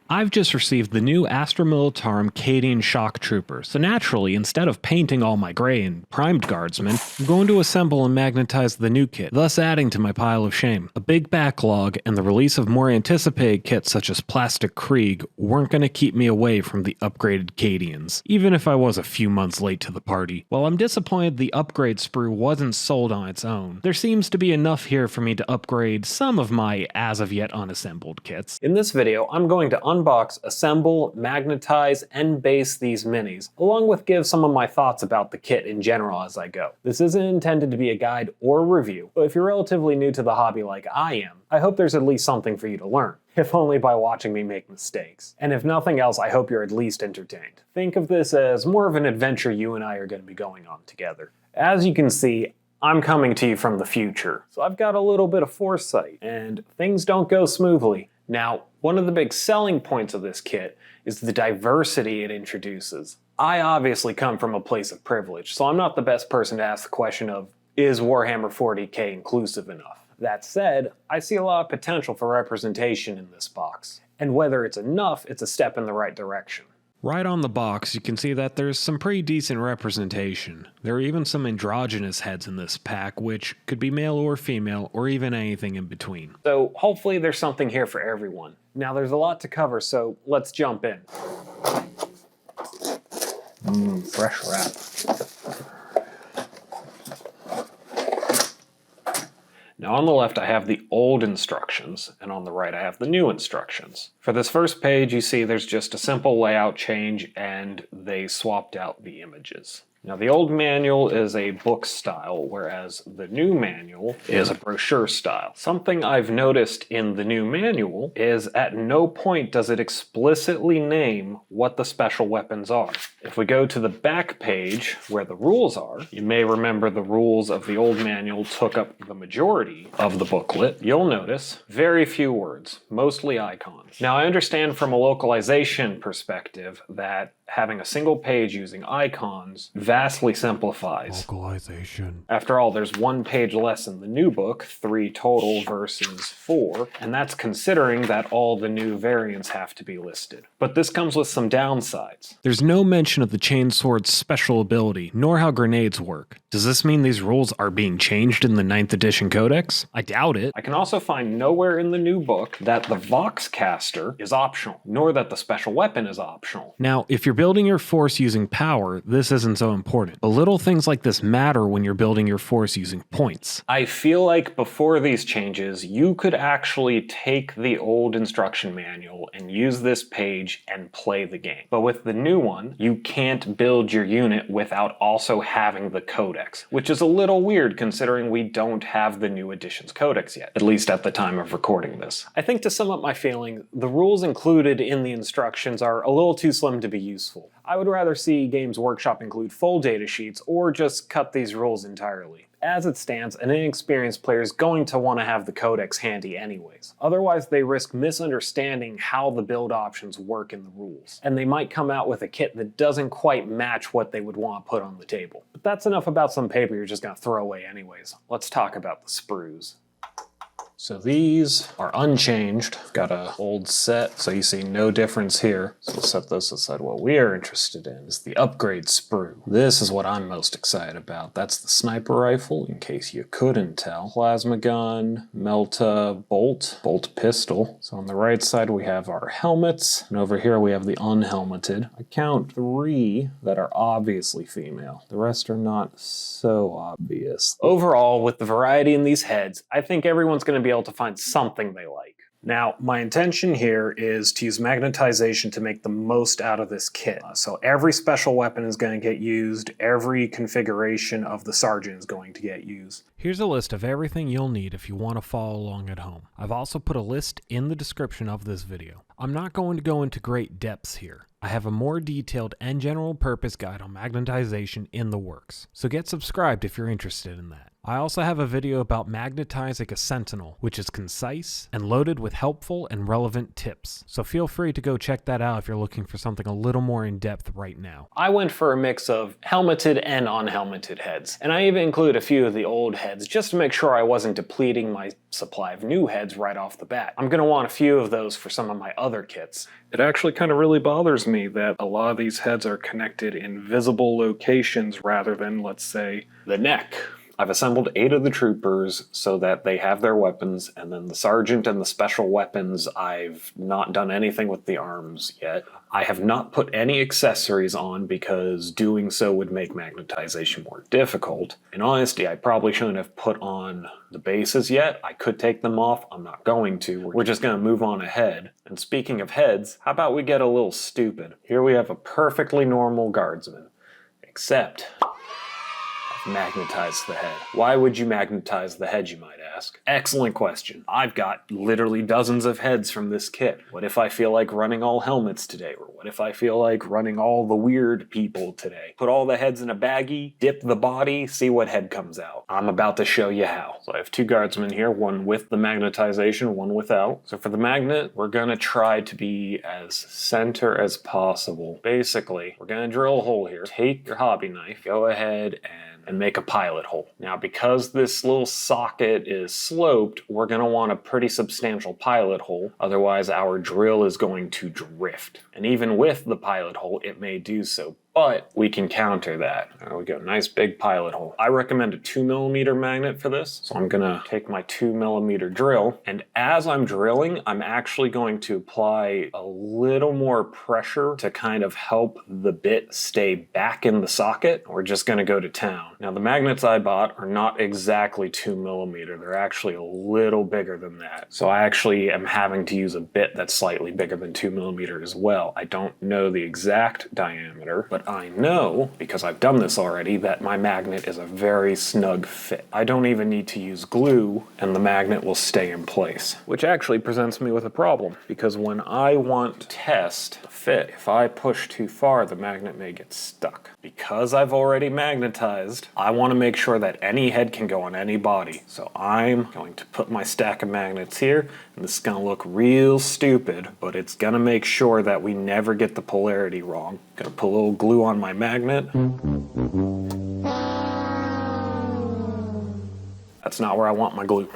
I've just received the new Astra Militarum Cadian shock trooper, so naturally, instead of painting all my grey and primed guardsmen, I'm going to assemble and magnetize the new kit, thus adding to my pile of shame. A big backlog and the release of more anticipated kits such as Plastic Krieg weren't going to keep me away from the upgraded Cadians, even if I was a few months late to the party. While I'm disappointed the upgrade sprue wasn't sold on its own, there seems to be enough here for me to upgrade some of my as of yet unassembled kits. In this video, I'm going to unbox, assemble, magnetize, and base these minis, along with give some of my thoughts about the kit in general as I go. This isn't intended to be a guide or review, but if you're relatively new to the hobby like I am, I hope there's at least something for you to learn, if only by watching me make mistakes. And if nothing else, I hope you're at least entertained. Think of this as more of an adventure you and I are going to be going on together. As you can see, I'm coming to you from the future, so I've got a little bit of foresight, and things don't go smoothly. Now, one of the big selling points of this kit is the diversity it introduces. I obviously come from a place of privilege, so I'm not the best person to ask the question of, is Warhammer 40k inclusive enough? That said, I see a lot of potential for representation in this box, and whether it's enough, it's a step in the right direction. Right on the box, you can see that there's some pretty decent representation. There are even some androgynous heads in this pack, which could be male or female, or even anything in between. So hopefully there's something here for everyone. Now there's a lot to cover, so let's jump in. Fresh wrap. Now on the left I have the old instructions, and on the right I have the new instructions. For this first page you see there's just a simple layout change and they swapped out the images. Now the old manual is a book style, whereas the new manual is a brochure style. Something I've noticed in the new manual is at no point does it explicitly name what the special weapons are. If we go to the back page where the rules are, you may remember the rules of the old manual took up the majority of the booklet. You'll notice very few words, mostly icons. Now I understand from a localization perspective that having a single page using icons vastly simplifies. Localization. After all, there's one page less in the new book, 3 total versus 4, and that's considering that all the new variants have to be listed. But this comes with some downsides. There's no mention of the chainsword's special ability, nor how grenades work. Does this mean these rules are being changed in the 9th edition codex? I doubt it. I can also find nowhere in the new book that the Vox Caster is optional, nor that the special weapon is optional. Now, if you're building your force using power, this isn't so important, but little things like this matter when you're building your force using points. I feel like before these changes, you could actually take the old instruction manual and use this page and play the game. But with the new one, you can't build your unit without also having the codex, which is a little weird considering we don't have the new edition's codex yet, at least at the time of recording this. I think to sum up my feeling, the rules included in the instructions are a little too slim to be useful. I would rather see Games Workshop include full data sheets or just cut these rules entirely. As it stands, an inexperienced player is going to want to have the codex handy anyways. Otherwise, they risk misunderstanding how the build options work in the rules, and they might come out with a kit that doesn't quite match what they would want to put on the table. But that's enough about some paper you're just going to throw away anyways. Let's talk about the sprues. So these are unchanged. Got a old set, so you see no difference here. So we'll set those aside. What we are interested in is the upgrade sprue. This is what I'm most excited about. That's the sniper rifle, in case you couldn't tell. Plasma gun, melta, bolt pistol. So on the right side we have our helmets, and over here we have the unhelmeted. I count 3 that are obviously female. The rest are not so obvious. Overall, with the variety in these heads, I think everyone's going to be able to find something they like. Now, my intention here is to use magnetization to make the most out of this kit. So every special weapon is going to get used, every configuration of the sergeant is going to get used. Here's a list of everything you'll need if you want to follow along at home. I've also put a list in the description of this video. I'm not going to go into great depths here. I have a more detailed and general purpose guide on magnetization in the works, so get subscribed if you're interested in that. I also have a video about magnetizing a sentinel, which is concise and loaded with helpful and relevant tips. So feel free to go check that out if you're looking for something a little more in depth right now. I went for a mix of helmeted and unhelmeted heads, and I even include a few of the old heads just to make sure I wasn't depleting my supply of new heads right off the bat. I'm going to want a few of those for some of my other kits. It actually kind of really bothers me that a lot of these heads are connected in visible locations rather than, let's say, the neck. I've assembled 8 of the troopers so that they have their weapons, and then the sergeant and the special weapons, I've not done anything with the arms yet. I have not put any accessories on because doing so would make magnetization more difficult. In honesty, I probably shouldn't have put on the bases yet. I could take them off. I'm not going to. We're just going to move on ahead. And speaking of heads, how about we get a little stupid? Here we have a perfectly normal guardsman, except magnetize the head. Why would you magnetize the head, you might ask? Excellent question. I've got literally dozens of heads from this kit. What if I feel like running all helmets today? Or what if I feel like running all the weird people today? Put all the heads in a baggie, dip the body, see what head comes out. I'm about to show you how. So I have 2 guardsmen here, one with the magnetization, one without. So for the magnet, we're gonna try to be as center as possible. Basically, we're gonna drill a hole here. Take your hobby knife, go ahead and make a pilot hole. Now, because this little socket is sloped, we're going to want a pretty substantial pilot hole, otherwise our drill is going to drift. And even with the pilot hole, it may do so, but we can counter that. There we go, nice big pilot hole. I recommend a 2mm magnet for this, so I'm gonna take my 2mm drill, and as I'm drilling, I'm actually going to apply a little more pressure to kind of help the bit stay back in the socket. We're just gonna go to town. Now the magnets I bought are not exactly 2mm, they're actually a little bigger than that. So I actually am having to use a bit that's slightly bigger than 2mm as well. I don't know the exact diameter, but I know, because I've done this already, that my magnet is a very snug fit. I don't even need to use glue, and the magnet will stay in place. Which actually presents me with a problem, because when I want to test the fit, if I push too far, the magnet may get stuck. Because I've already magnetized, I want to make sure that any head can go on any body. So I'm going to put my stack of magnets here, and this is going to look real stupid, but it's going to make sure that we never get the polarity wrong. Gonna put a little glue on my magnet. That's not where I want my glue.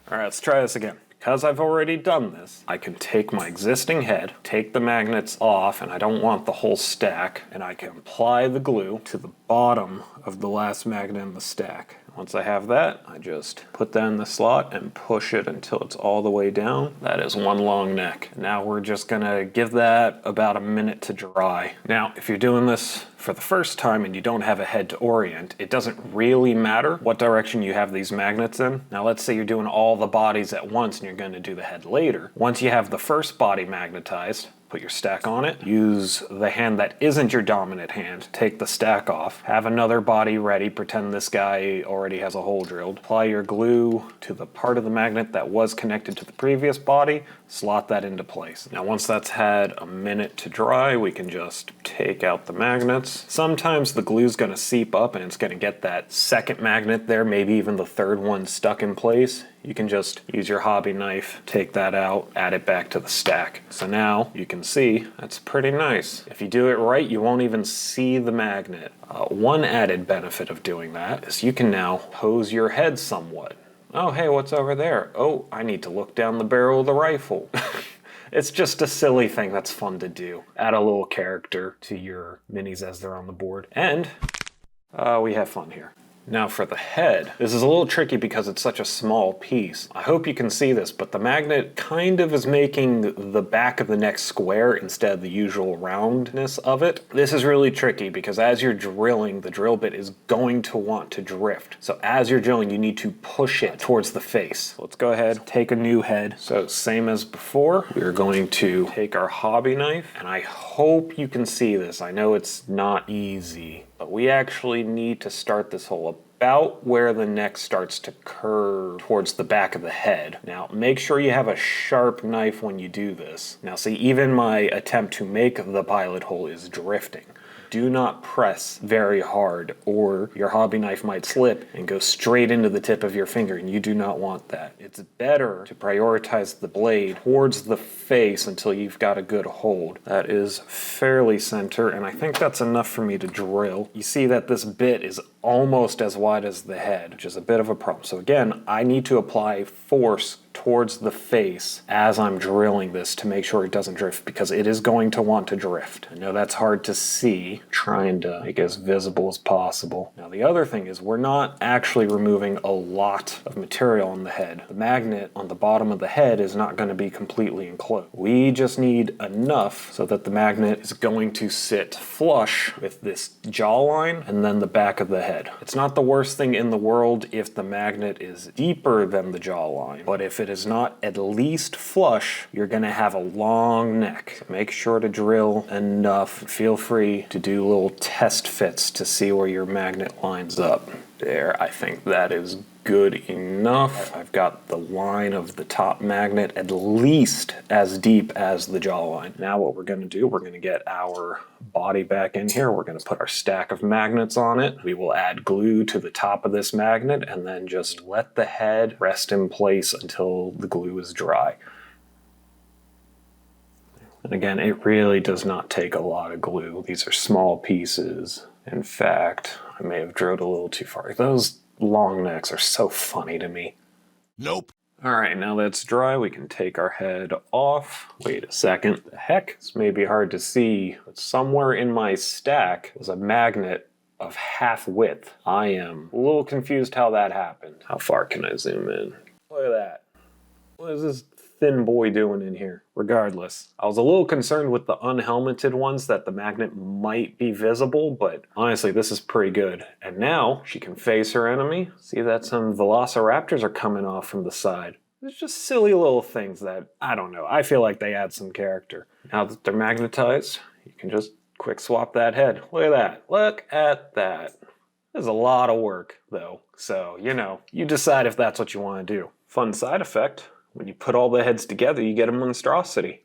All right, let's try this again. Because I've already done this, I can take my existing head, take the magnets off, and I don't want the whole stack, and I can apply the glue to the bottom of the last magnet in the stack. Once I have that, I just put that in the slot and push it until it's all the way down. That is one long neck. Now we're just gonna give that about a minute to dry. Now, if you're doing this for the first time and you don't have a head to orient, it doesn't really matter what direction you have these magnets in. Now let's say you're doing all the bodies at once and you're gonna do the head later. Once you have the first body magnetized, put your stack on it, use the hand that isn't your dominant hand, take the stack off, have another body ready, pretend this guy already has a hole drilled, apply your glue to the part of the magnet that was connected to the previous body, slot that into place. Now once that's had a minute to dry, we can just take out the magnets. Sometimes the glue's gonna seep up and it's gonna get that second magnet there, maybe even the third one stuck in place. You can just use your hobby knife, take that out, add it back to the stack. So now you can see that's pretty nice. If you do it right, you won't even see the magnet. One added benefit of doing that is you can now pose your head somewhat. Oh, hey, what's over there? Oh, I need to look down the barrel of the rifle. It's just a silly thing that's fun to do. Add a little character to your minis as they're on the board. And we have fun here. Now for the head, this is a little tricky because it's such a small piece. I hope you can see this, but the magnet kind of is making the back of the neck square instead of the usual roundness of it. This is really tricky because as you're drilling, the drill bit is going to want to drift. So as you're drilling, you need to push it towards the face. So let's go ahead, take a new head. So same as before, we're going to take our hobby knife, and I hope you can see this. I know it's not easy, but we actually need to start this hole about where the neck starts to curve towards the back of the head. Now, make sure you have a sharp knife when you do this. Now, see, even my attempt to make the pilot hole is drifting. do not press very hard, or your hobby knife might slip and go straight into the tip of your finger, and you do not want that. It's better to prioritize the blade towards the face until you've got a good hold. That is fairly center, and I think that's enough for me to drill. You see that this bit is almost as wide as the head, which is a bit of a problem. So again, I need to apply force towards the face as I'm drilling this to make sure it doesn't drift, because it is going to want to drift. I know that's hard to see, trying to make it as visible as possible. Now the other thing is we're not actually removing a lot of material on the head. The magnet on the bottom of the head is not going to be completely enclosed. We just need enough so that the magnet is going to sit flush with this jawline and then the back of the head. It's not the worst thing in the world if the magnet is deeper than the jawline, but if it is not at least flush, you're going to have a long neck. So make sure to drill enough. Feel free to do little test fits to see where your magnet lines up. There, I think that is good enough. I've got the line of the top magnet at least as deep as the jawline. Now what we're going to do, we're going to get our body back in here. We're going to put our stack of magnets on it. We will add glue to the top of this magnet and then just let the head rest in place until the glue is dry. And again, it really does not take a lot of glue. These are small pieces. In fact, I may have drilled a little too far. Those long necks are so funny to me. Nope. All right, now that's dry, we can take our head off. Wait a second. The heck? This may be hard to see, but somewhere in my stack was a magnet of half width. I am a little confused how that happened. How far can I zoom in? Look at that. What is this thin boy doing in here? Regardless, I was a little concerned with the unhelmeted ones that the magnet might be visible, but honestly, this is pretty good. And now she can face her enemy. See that some velociraptors are coming off from the side. It's just silly little things that, I don't know, I feel like they add some character. Now that they're magnetized, you can just quick swap that head. Look at that. Look at that. There's a lot of work, though. So, you know, you decide if that's what you want to do. Fun side effect. When you put all the heads together, you get a monstrosity.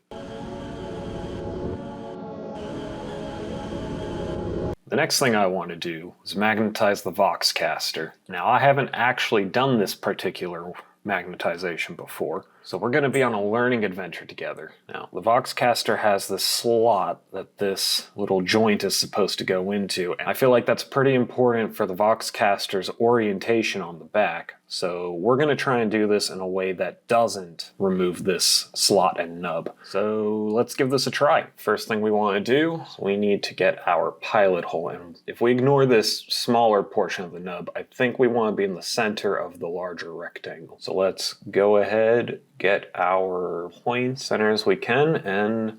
The next thing I want to do is magnetize the Vox Caster. Now, I haven't actually done this particular magnetization before, so we're going to be on a learning adventure together. Now, the Vox Caster has this slot that this little joint is supposed to go into, and I feel like that's pretty important for the Vox Caster's orientation on the back. So we're going to try and do this in a way that doesn't remove this slot and nub. So let's give this a try. First thing we want to do, we need to get our pilot hole. And if we ignore this smaller portion of the nub, I think we want to be in the center of the larger rectangle. So let's go ahead, get our point center as we can, and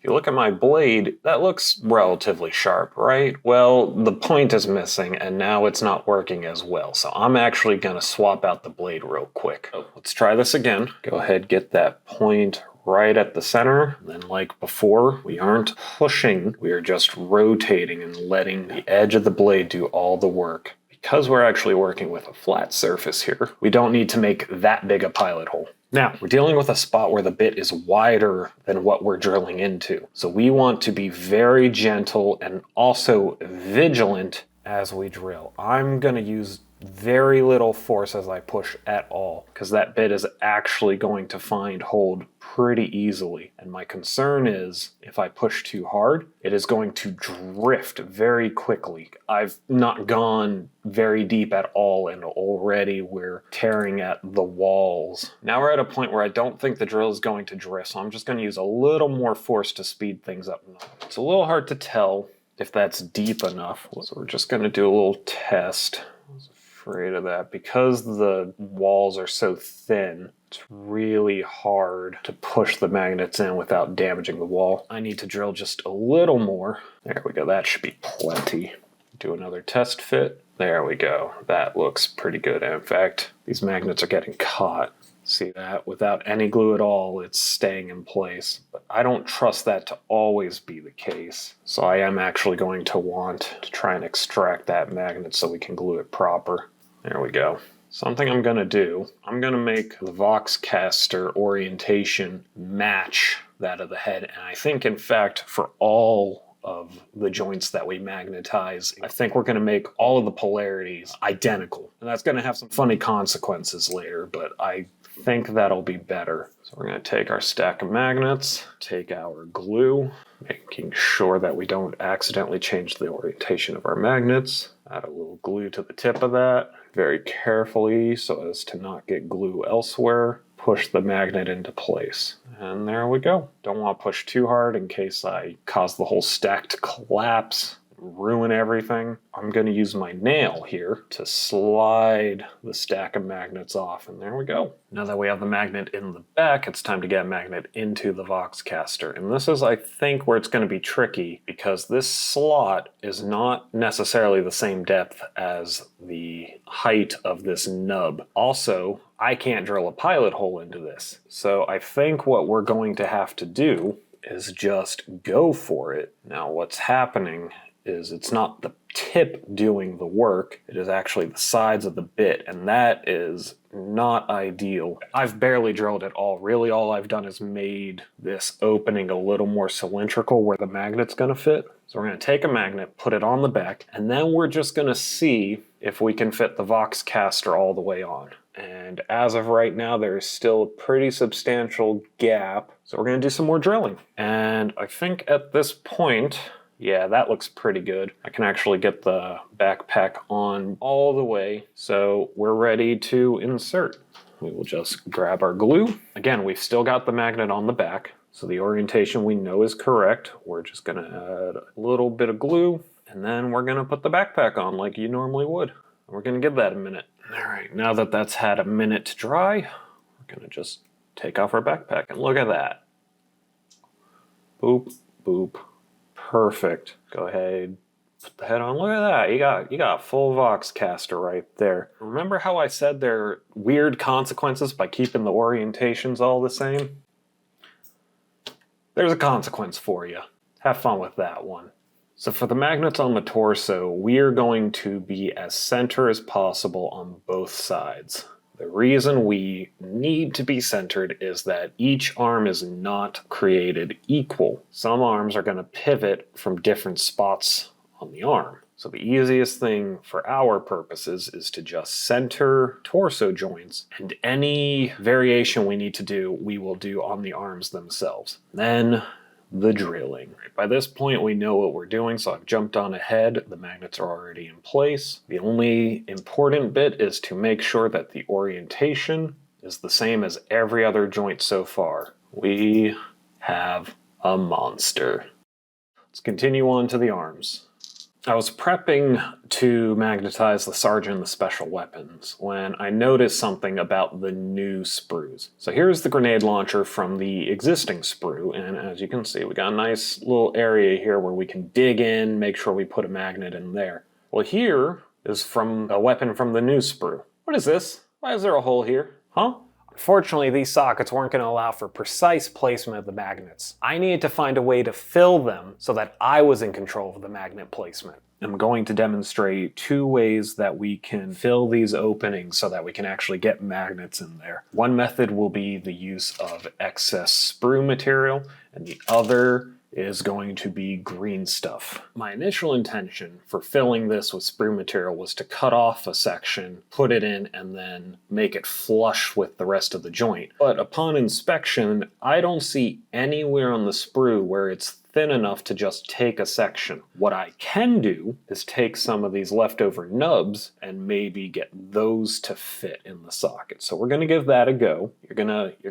you look at my blade, that looks relatively sharp, right? Well, the point is missing, and now it's not working as well. So I'm actually going to swap out the blade real quick. Let's try this again. Go ahead, get that point right at the center. And then like before, we aren't pushing, we are just rotating and letting the edge of the blade do all the work. Because we're actually working with a flat surface here, we don't need to make that big a pilot hole. Now, we're dealing with a spot where the bit is wider than what we're drilling into. So we want to be very gentle and also vigilant as we drill. I'm going to use very little force as I push at all, because that bit is actually going to find hold pretty easily. And my concern is if I push too hard, it is going to drift very quickly. I've not gone very deep at all, and already we're tearing at the walls. Now we're at a point where I don't think the drill is going to drift, so I'm just going to use a little more force to speed things up. It's a little hard to tell if that's deep enough, so we're just going to do a little test. Afraid of that. Because the walls are so thin, it's really hard to push the magnets in without damaging the wall. I need to drill just a little more. There we go, that should be plenty. Do another test fit. There we go, that looks pretty good. In fact, these magnets are getting caught. See that? Without any glue at all, it's staying in place. But I don't trust that to always be the case. So I am actually going to want to try and extract that magnet so we can glue it proper. There we go. Something I'm going to do, I'm going to make the Vox Caster orientation match that of the head. And I think, in fact, for all of the joints that we magnetize. I think we're going to make all of the polarities identical. And that's going to have some funny consequences later, but I think that'll be better. So we're going to take our stack of magnets, take our glue, making sure that we don't accidentally change the orientation of our magnets. Add a little glue to the tip of that very carefully so as to not get glue elsewhere. Push the magnet into place. And there we go. Don't want to push too hard in case I cause the whole stack to collapse, ruin everything. I'm going to use my nail here to slide the stack of magnets off, and there we go. Now that we have the magnet in the back, it's time to get a magnet into the Vox Caster. And this is, I think, where it's going to be tricky, because this slot is not necessarily the same depth as the height of this nub. Also, I can't drill a pilot hole into this. So I think what we're going to have to do is just go for it. Now what's happening is it's not the tip doing the work, it is actually the sides of the bit, and that is not ideal. I've barely drilled at all. Really, all I've done is made this opening a little more cylindrical where the magnet's gonna fit. So we're gonna take a magnet, put it on the back, and then we're just gonna see if we can fit the Vox Caster all the way on. And as of right now, there is still a pretty substantial gap. So we're gonna do some more drilling. And I think at this point, yeah, that looks pretty good. I can actually get the backpack on all the way. So we're ready to insert. We will just grab our glue. Again, we've still got the magnet on the back, so the orientation we know is correct. We're just gonna add a little bit of glue, and then we're gonna put the backpack on like you normally would. We're gonna give that a minute. All right, now that that's had a minute to dry, we're gonna just take off our backpack, and look at that. Boop, boop. Perfect. Go ahead, put the head on. Look at that. You got a full Vox Caster right there. Remember how I said there are weird consequences by keeping the orientations all the same? There's a consequence for you. Have fun with that one. So for the magnets on the torso, we are going to be as center as possible on both sides. The reason we need to be centered is that each arm is not created equal. Some arms are going to pivot from different spots on the arm. So the easiest thing for our purposes is to just center torso joints, and any variation we need to do, we will do on the arms themselves. Then the drilling. By this point we know what we're doing, so I've jumped on ahead. The magnets are already in place. The only important bit is to make sure that the orientation is the same as every other joint so far. We have a monster. Let's continue on to the arms. I was prepping to magnetize the Sergeant and the Special Weapons when I noticed something about the new sprues. So here's the grenade launcher from the existing sprue, and as you can see, we got a nice little area here where we can dig in, make sure we put a magnet in there. Well, here is from a weapon from the new sprue. What is this? Why is there a hole here? Huh? Unfortunately, these sockets weren't going to allow for precise placement of the magnets. I needed to find a way to fill them so that I was in control of the magnet placement. I'm going to demonstrate two ways that we can fill these openings so that we can actually get magnets in there. One method will be the use of excess sprue material, and the other is going to be Greenstuff. My initial intention for filling this with sprue material was to cut off a section, put it in, and then make it flush with the rest of the joint. But upon inspection, I don't see anywhere on the sprue where it's thin enough to just take a section. What I can do is take some of these leftover nubs and maybe get those to fit in the socket. So we're gonna give that a go. You're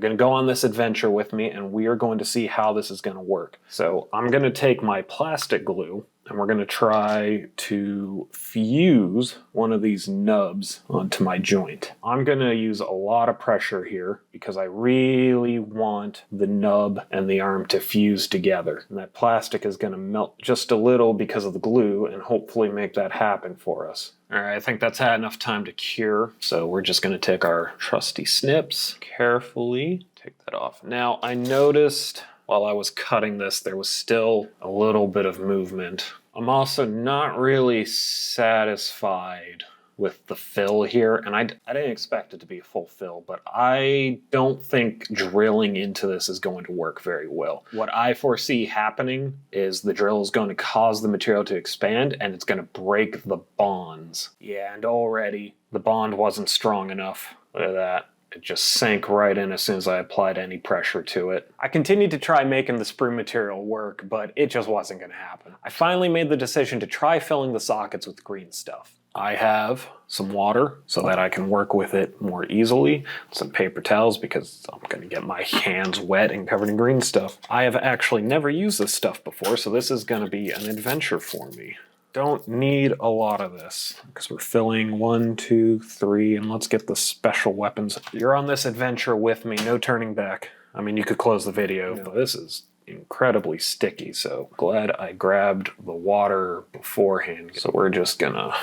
gonna go on this adventure with me, and we are going to see how this is gonna work. So I'm gonna take my plastic glue, and we're gonna try to fuse one of these nubs onto my joint. I'm gonna use a lot of pressure here because I really want the nub and the arm to fuse together. And that plastic is gonna melt just a little because of the glue and hopefully make that happen for us. All right, I think that's had enough time to cure. So we're just gonna take our trusty snips, carefully take that off. Now I noticed while I was cutting this, there was still a little bit of movement. I'm also not really satisfied with the fill here, and I didn't expect it to be a full fill, but I don't think drilling into this is going to work very well. What I foresee happening is the drill is going to cause the material to expand, and it's going to break the bonds. Yeah, and already the bond wasn't strong enough. Look at that. It just sank right in as soon as I applied any pressure to it. I continued to try making the sprue material work, but it just wasn't going to happen. I finally made the decision to try filling the sockets with green stuff. I have some water so that I can work with it more easily, some paper towels because I'm going to get my hands wet and covered in green stuff. I have actually never used this stuff before, so this is going to be an adventure for me. Don't need a lot of this because we're filling 1, 2, 3, and let's get the special weapons. You're on this adventure with me, no turning back. I mean, you could close the video, but this is incredibly sticky, so glad I grabbed the water beforehand. So we're just gonna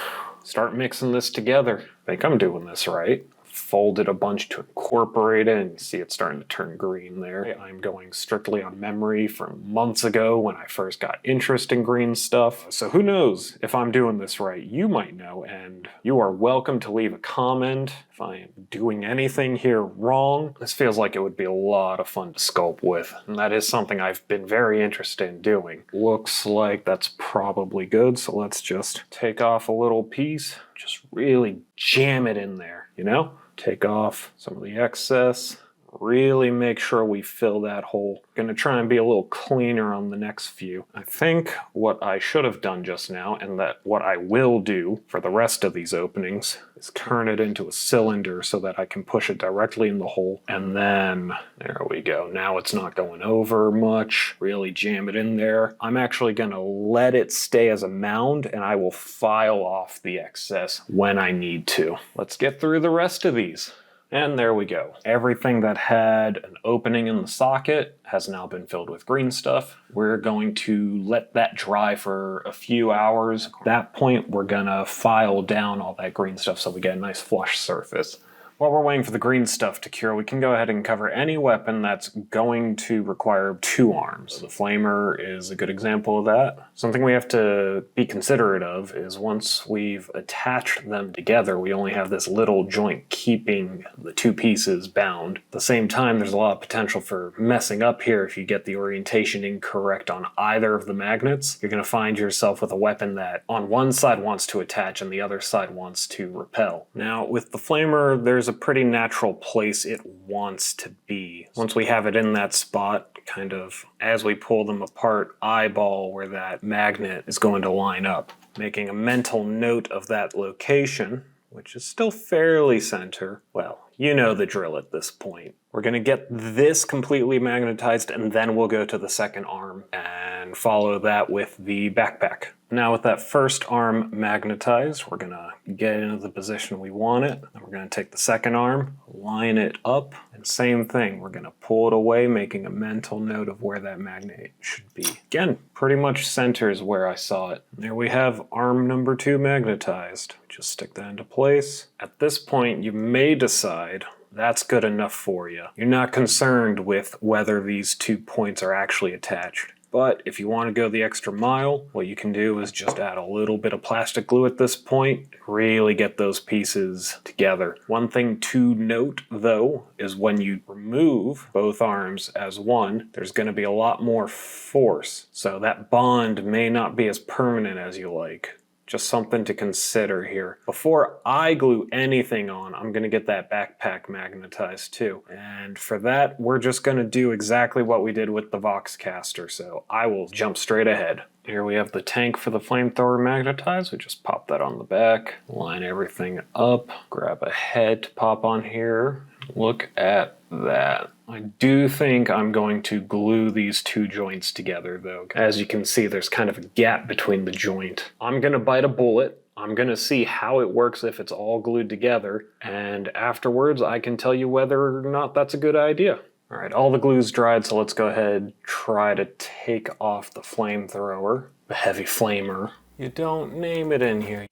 start mixing this together. I think I'm doing this right. Folded a bunch to incorporate it, and you see it's starting to turn green there. I'm going strictly on memory from months ago when I first got interest in green stuff. So who knows if I'm doing this right? You might know, and you are welcome to leave a comment if I am doing anything here wrong. This feels like it would be a lot of fun to sculpt with, and that is something I've been very interested in doing. Looks like that's probably good, so let's just take off a little piece, just really jam it in there, you know? Take off some of the excess, really make sure we fill that hole. Gonna try and be a little cleaner on the next few. I think what I should have done just now, and that what I will do for the rest of these openings, is turn it into a cylinder so that I can push it directly in the hole. And then, there we go. Now it's not going over much. Really jam it in there. I'm actually gonna let it stay as a mound, and I will file off the excess when I need to. Let's get through the rest of these. And there we go. Everything that had an opening in the socket has now been filled with green stuff. We're going to let that dry for a few hours. At that point, we're gonna file down all that green stuff so we get a nice flush surface. While we're waiting for the green stuff to cure, we can go ahead and cover any weapon that's going to require 2 arms. The flamer is a good example of that. Something we have to be considerate of is once we've attached them together, we only have this little joint keeping the 2 pieces bound. At the same time, there's a lot of potential for messing up here if you get the orientation incorrect on either of the magnets. You're going to find yourself with a weapon that on one side wants to attach and the other side wants to repel. Now, with the flamer, there's a pretty natural place it wants to be. Once we have it in that spot, kind of as we pull them apart, eyeball where that magnet is going to line up, making a mental note of that location, which is still fairly center. Well, you know the drill at this point. We're going to get this completely magnetized, and then we'll go to the second arm and follow that with the backpack. Now with that first arm magnetized, we're going to get into the position we want it. Then we're going to take the second arm, line it up, and same thing. We're going to pull it away, making a mental note of where that magnet should be. Again, pretty much center is where I saw it. There we have arm number 2 magnetized. Just stick that into place. At this point, you may decide that's good enough for you. You're not concerned with whether these 2 points are actually attached. But if you want to go the extra mile, what you can do is just add a little bit of plastic glue at this point, really get those pieces together. One thing to note, though, is when you remove both arms as one, there's going to be a lot more force. So that bond may not be as permanent as you like. Just something to consider here. Before I glue anything on, I'm going to get that backpack magnetized too. And for that, we're just going to do exactly what we did with the Vox Caster, so I will jump straight ahead. Here we have the tank for the flamethrower magnetized. We just pop that on the back, line everything up, grab a head to pop on here. Look at that. I do think I'm going to glue these 2 joints together though. As you can see, there's kind of a gap between the joint. I'm gonna bite a bullet. I'm gonna see how it works if it's all glued together, and afterwards I can tell you whether or not that's a good idea. All right, all the glue's dried, so let's go ahead and try to take off the flamethrower, the heavy flamer. You don't name it in here.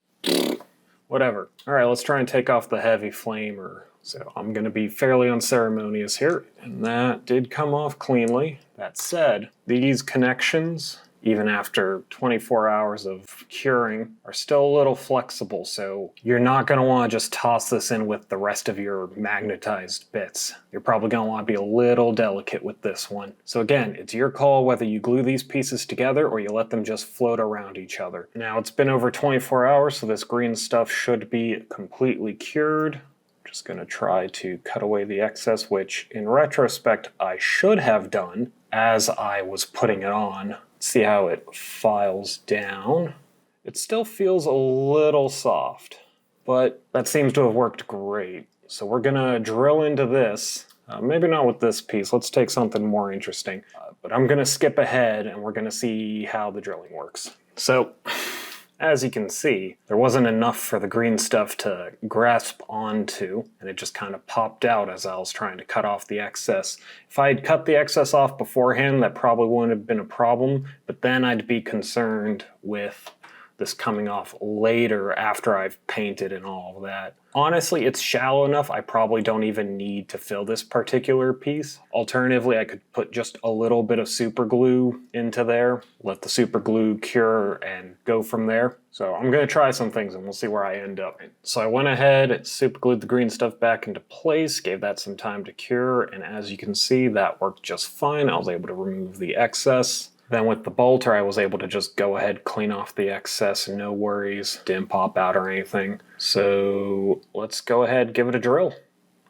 Whatever. All right, let's try and take off the heavy flamer. So I'm going to be fairly unceremonious here, and that did come off cleanly. That said, these connections even after 24 hours of curing, are still a little flexible, so you're not going to want to just toss this in with the rest of your magnetized bits. You're probably going to want to be a little delicate with this one. So again, it's your call whether you glue these pieces together or you let them just float around each other. Now, it's been over 24 hours, so this green stuff should be completely cured. Just going to try to cut away the excess, which in retrospect I should have done as I was putting it on. See how it files down. It still feels a little soft, but that seems to have worked great. So we're going to drill into this. Maybe not with this piece. Let's take something more interesting. But I'm going to skip ahead and we're going to see how the drilling works. So, as you can see, there wasn't enough for the green stuff to grasp onto, and it just kind of popped out as I was trying to cut off the excess. If I had cut the excess off beforehand, that probably wouldn't have been a problem, but then I'd be concerned with this coming off later after I've painted and all of that. Honestly, it's shallow enough, I probably don't even need to fill this particular piece. Alternatively, I could put just a little bit of super glue into there, let the super glue cure and go from there. So I'm going to try some things and we'll see where I end up. So I went ahead, super glued the green stuff back into place, gave that some time to cure, and as you can see, that worked just fine. I was able to remove the excess. Then with the bolter, I was able to just go ahead, clean off the excess, no worries, didn't pop out or anything. So let's go ahead, give it a drill.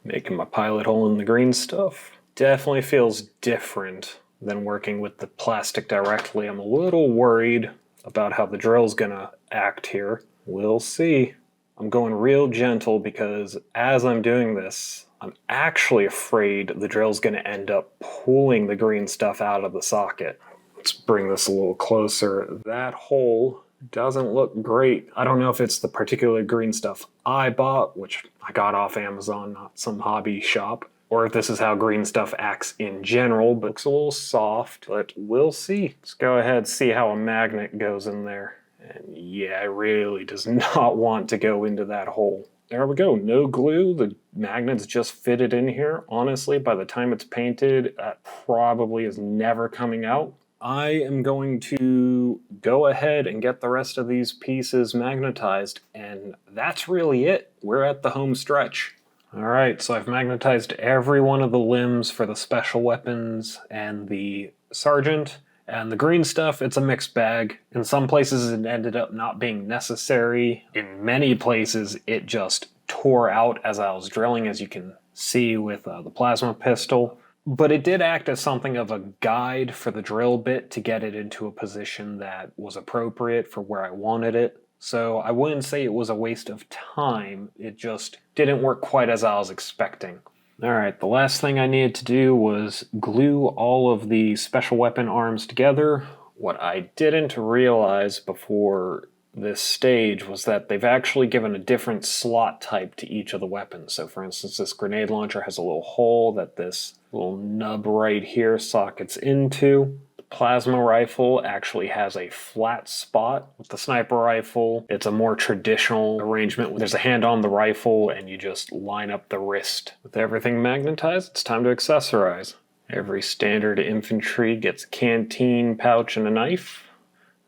Making my pilot hole in the green stuff. Definitely feels different than working with the plastic directly. I'm a little worried about how the drill's gonna act here. We'll see. I'm going real gentle because as I'm doing this, I'm actually afraid the drill's gonna end up pulling the green stuff out of the socket. Let's bring this a little closer. That hole doesn't look great. I don't know if it's the particular green stuff I bought, which I got off Amazon, not some hobby shop, or if this is how green stuff acts in general, but it looks a little soft, but we'll see. Let's go ahead and see how a magnet goes in there. And yeah, it really does not want to go into that hole. There we go, no glue, the magnet's just fitted in here. Honestly, by the time it's painted, that probably is never coming out. I am going to go ahead and get the rest of these pieces magnetized, and that's really it. We're at the home stretch. Alright, so I've magnetized every one of the limbs for the special weapons and the sergeant, and the green stuff, it's a mixed bag. In some places it ended up not being necessary. In many places it just tore out as I was drilling, as you can see with the plasma pistol. But it did act as something of a guide for the drill bit to get it into a position that was appropriate for where I wanted it. So I wouldn't say it was a waste of time, it just didn't work quite as I was expecting. Alright, the last thing I needed to do was glue all of the special weapon arms together. What I didn't realize before this stage was that they've actually given a different slot type to each of the weapons. So for instance, this grenade launcher has a little hole that this little nub right here sockets into. The plasma rifle actually has a flat spot. With the sniper rifle, it's a more traditional arrangement. There's a hand on the rifle and you just line up the wrist. With everything magnetized, it's time to accessorize. Every standard infantry gets a canteen, pouch, and a knife,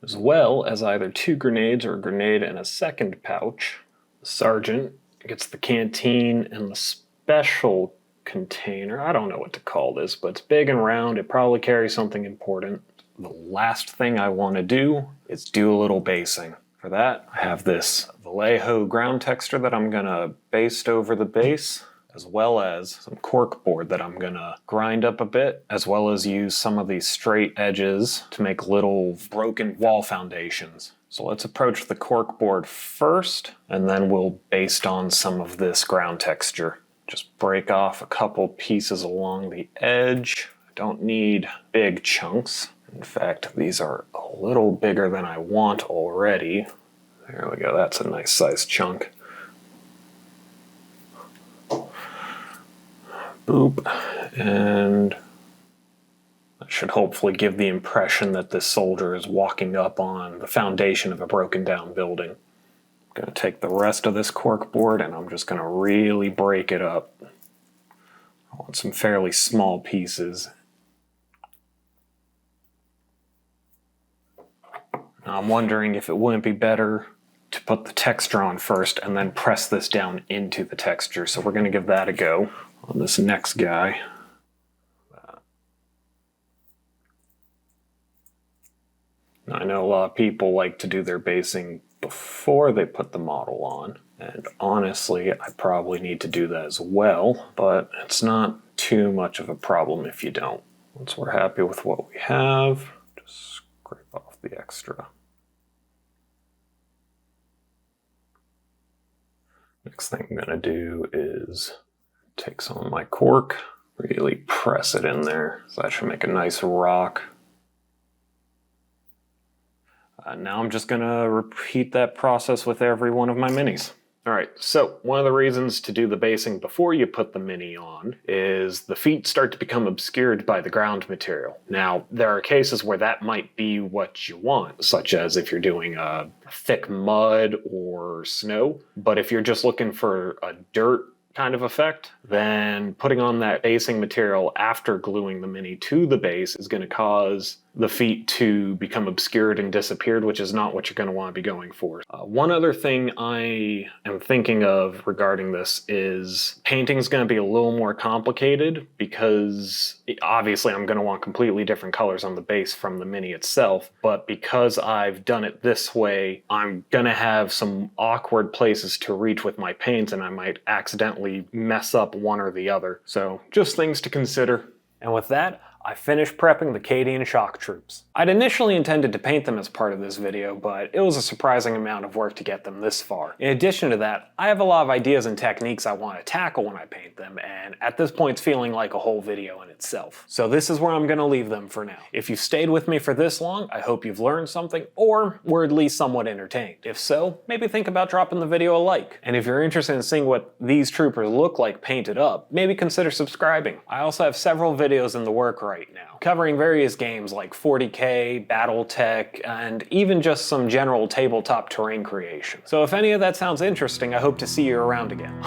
as well as either 2 grenades or a grenade and a second pouch. The sergeant gets the canteen and the special container. I don't know what to call this, but it's big and round. It probably carries something important. The last thing I want to do is do a little basing. For that, I have this Vallejo ground texture that I'm going to baste over the base, as well as some cork board that I'm gonna grind up a bit, as well as use some of these straight edges to make little broken wall foundations. So let's approach the cork board first, and then we'll baste on some of this ground texture. Just break off a couple pieces along the edge. I don't need big chunks. In fact, these are a little bigger than I want already. There we go, that's a nice sized chunk. Boop, and that should hopefully give the impression that this soldier is walking up on the foundation of a broken down building. I'm going to take the rest of this cork board and I'm just going to really break it up. I want some fairly small pieces. Now I'm wondering if it wouldn't be better to put the texture on first and then press this down into the texture. So we're going to give that a go on this next guy. Now, I know a lot of people like to do their basing before they put the model on, and honestly I probably need to do that as well, but it's not too much of a problem if you don't. Once we're happy with what we have, just scrape off the extra. Next thing I'm going to do is take some of my cork, really press it in there, so that should make a nice rock. Now I'm just going to repeat that process with every one of my minis. Alright, so one of the reasons to do the basing before you put the mini on is the feet start to become obscured by the ground material. Now, there are cases where that might be what you want, such as if you're doing a thick mud or snow, but if you're just looking for a dirt kind of effect, then putting on that basing material after gluing the mini to the base is going to cause the feet to become obscured and disappeared, which is not what you're going to want to be going for. One other thing I am thinking of regarding this is painting is going to be a little more complicated because obviously I'm going to want completely different colors on the base from the mini itself, but because I've done it this way, I'm going to have some awkward places to reach with my paints and I might accidentally mess up one or the other. So just things to consider. And with that, I finished prepping the Cadian shock troops. I'd initially intended to paint them as part of this video, but it was a surprising amount of work to get them this far. In addition to that, I have a lot of ideas and techniques I want to tackle when I paint them, and at this point it's feeling like a whole video in itself. So this is where I'm going to leave them for now. If you've stayed with me for this long, I hope you've learned something, or were at least somewhat entertained. If so, maybe think about dropping the video a like. And if you're interested in seeing what these troopers look like painted up, maybe consider subscribing. I also have several videos in the work right now, covering various games like 40K, Battletech, and even just some general tabletop terrain creation. So if any of that sounds interesting, I hope to see you around again.